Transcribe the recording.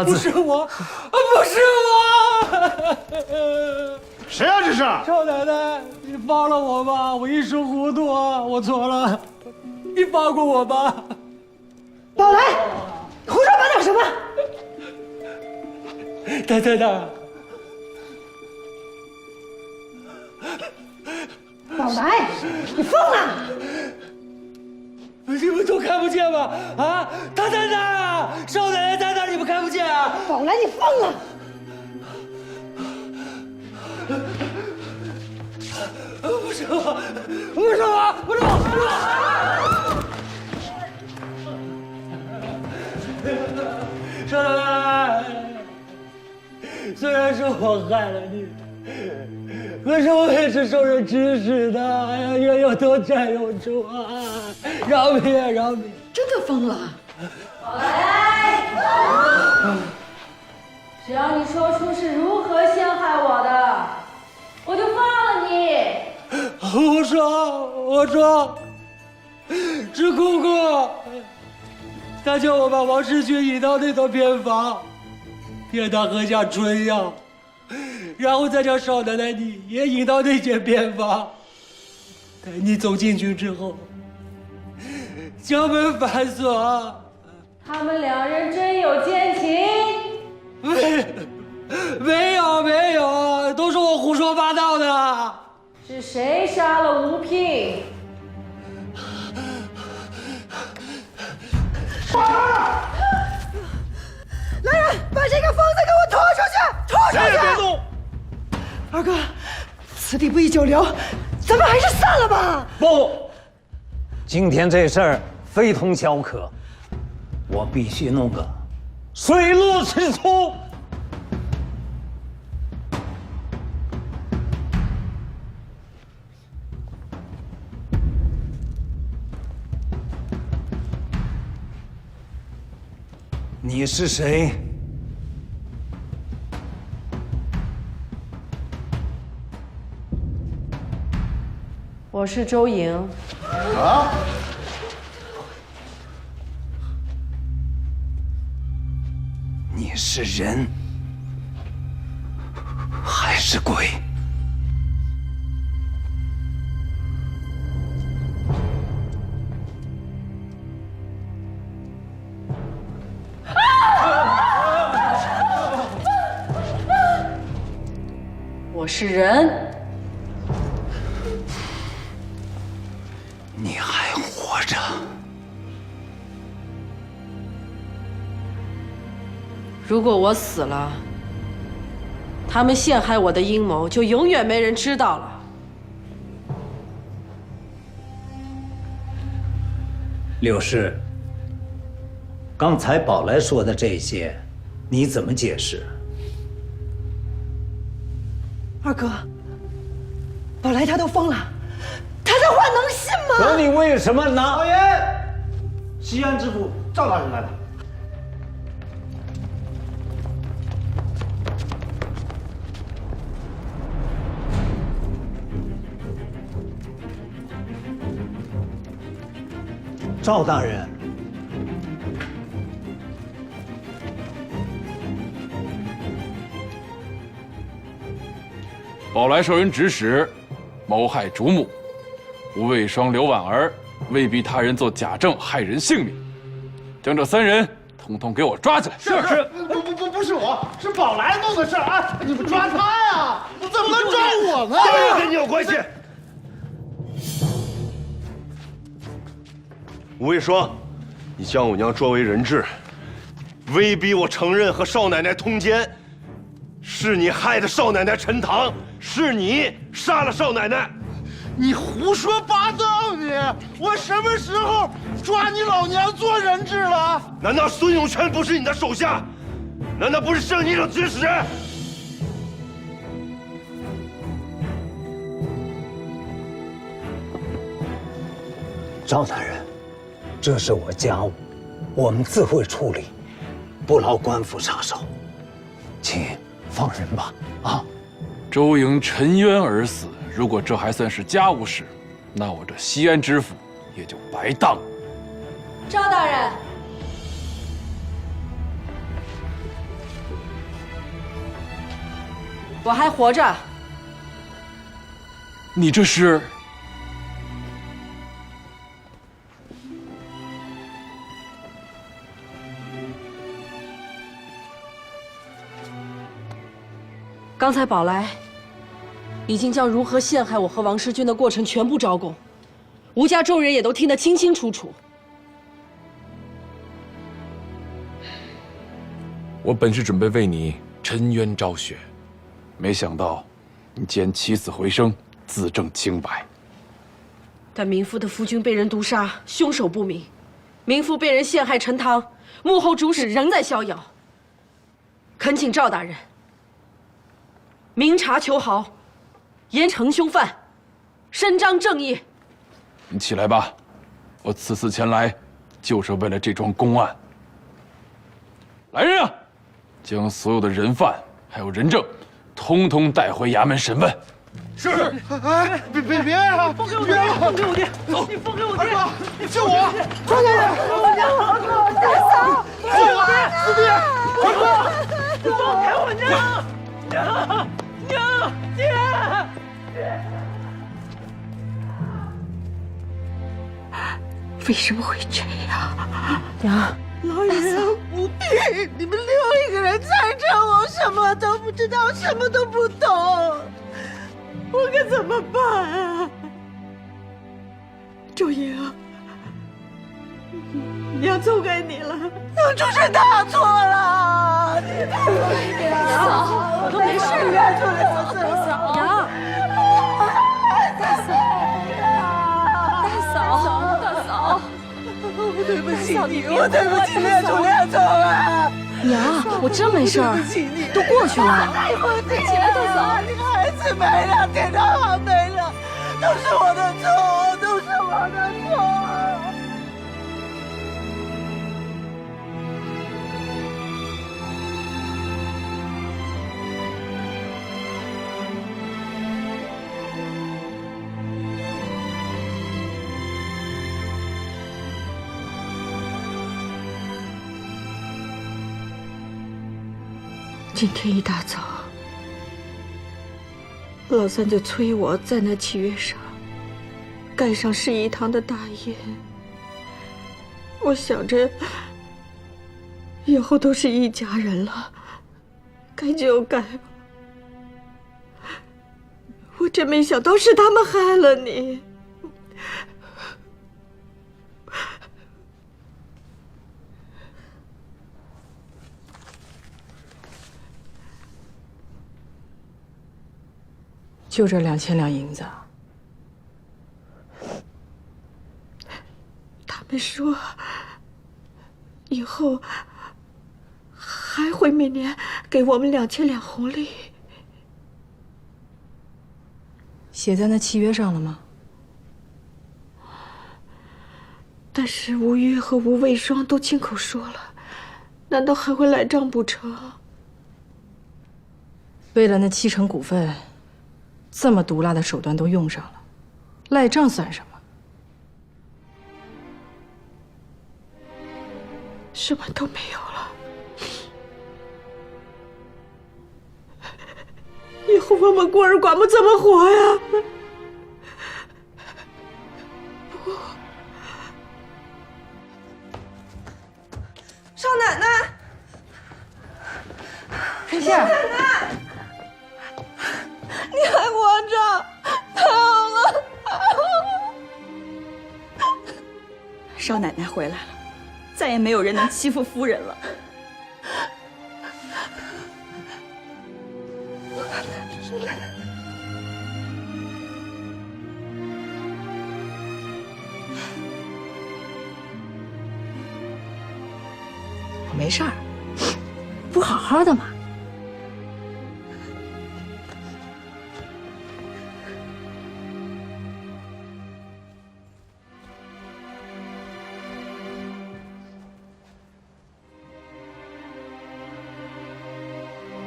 不是我，不是我！谁啊？这是少奶奶，你放了我吧，我一时糊涂，我错了，你放过我吧。宝来，胡说八道什么？太太，宝来，你疯了！你们都看不见吗？啊，他在那儿啊，少奶奶在那儿，你们看不见啊？宝来，你疯了！不是我，不是我，不是我，不是我！少奶奶，虽然是我害了你，可是我也是受人指使的，哎呀，冤有头债有主啊！饶命啊，饶命！真的疯了！宝来，只要你说出是如何陷害我的，我就放了你。我说，是姑姑，她叫我把王世军引到那栋偏房，骗他喝下春药，然后再将少奶奶你也引到那间偏房。待你走进去之后，将门反锁。他们两人真有奸情？没有，都是我胡说八道的。是谁杀了吴聘？来人，把这个疯子给我拖出去！拖出去！谁也别动！二哥，此地不宜久留，咱们还是散了吧。不，今天这事儿非同小可，我必须弄个水落石出。你是谁？我是周莹。啊！你是人还是鬼？我是人。你还活着？如果我死了，他们陷害我的阴谋就永远没人知道了。柳氏，刚才宝来说的这些，你怎么解释？二哥，宝来他都疯了，他这话能信吗？可你为什么拿？老爷，西安知府赵大人来了。赵大人，宝来受人指使，谋害主母，无畏双刘婉儿，威逼他人做假证害人性命，将这3人统统给我抓起来！是，不是我，是宝来弄的事儿啊！你们抓他呀，怎么能抓我呢？这也跟你有关系。吴卫双，你将我娘捉为人质，威逼我承认和少奶奶通奸，是你害的少奶奶陈塘，是你杀了少奶奶。你胡说八道！我什么时候抓你老娘做人质了？难道孙永泉不是你的手下？难道不是受你所指使？赵大人，这是我家务，我们自会处理，不劳官府插手，请放人吧。啊，周莹沉冤而死，如果这还算是家务事，那我这西安知府也就白当了。赵大人，我还活着。你这是？刚才宝来已经将如何陷害我和王世军的过程全部招供，吴家众人也都听得清清楚楚。我本是准备为你沉冤昭雪，没想到你竟然起死回生，自证清白。但民夫的夫君被人毒杀，凶手不明；民夫被人陷害陈塘，幕后主使仍在逍遥。恳请赵大人明察秋毫，严惩凶犯，伸张正义。你起来吧，我此次前来就是为了这桩公案。来人啊，将所有的人犯还有人证，通通带回衙门审问。是。哎，别啊！放给我爹！放给我爹！走，你放给我爹！二哥，救我！赵大人，大嫂，救我！四弟，二哥，放开我娘！娘，爹！为什么会这样？娘，老爷不必，你们6个人在这，我什么都不知道，什么都不懂，我该怎么办啊？周莹，娘错给你了，当初是他错了，你太娘，我都没事。娘，大嫂，我对不起你，我对不起列祖列宗啊！娘，我真没事儿，对不起你，都过去了。对不起来，大嫂，你孩子没了，天堂好没了，都是我的错，都是我的错。今天一大早，老三就催我在那契约上盖上市一堂的大印。我想着以后都是一家人了，该就盖吧。我真没想到是他们害了你。就这2000两银子，他们说以后还会每年给我们2000两红利。写在那契约上了吗？但是吴越和吴卫双都亲口说了，难道还会赖账不成？为了那7成股份，这么毒辣的手段都用上了，赖账算什么？什么都没有了，以后我们孤儿寡母怎么活呀？不，少奶奶，春夏，奶奶，你还活着，太好了！少奶奶回来了，再也没有人能欺负夫人了。我没事儿，不好好的嘛。